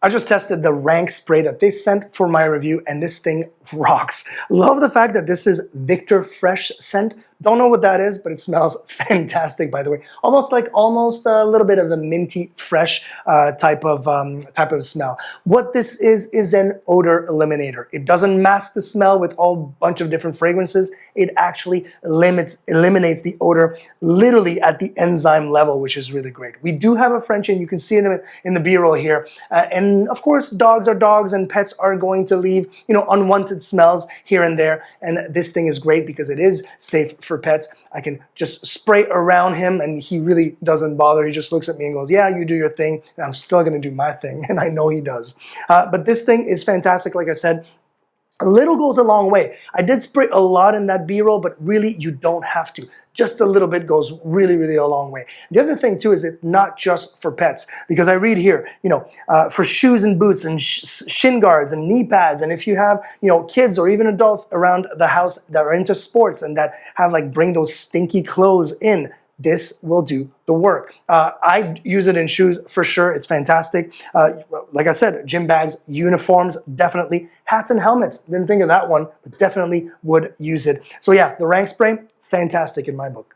I just tested the rank spray that they sent for my review, and this thing rocks. Love the fact that this is Victor Fresh scent. Don't know what that is, but it smells fantastic, by the way. Almost a little bit of a minty, fresh type of smell. What this is an odor eliminator. It doesn't mask the smell with a bunch of different fragrances. It actually eliminates the odor literally at the enzyme level, which is really great. We do have a French, and you can see it in the B-roll here. And of course, dogs are dogs, and pets are going to leave, unwanted smells here and there. And this thing is great because it is safe for pets. I can just spray around him and he really doesn't bother. He just looks at me and goes, yeah, you do your thing, and I'm still going to do my thing, and I know he does. But this thing is fantastic. Like I said, a little goes a long way. I did spray a lot in that B-roll, but really you don't have to. Just a little bit goes really, really a long way. The other thing too is it's not just for pets, because I read here, for shoes and boots and shin guards and knee pads, and if you have, kids or even adults around the house that are into sports and that have bring those stinky clothes in, this will do the work. I use it in shoes for sure. It's fantastic. Like I said, gym bags, uniforms, definitely. Hats and helmets. Didn't think of that one, but definitely would use it. So yeah, the rank spray, fantastic in my book.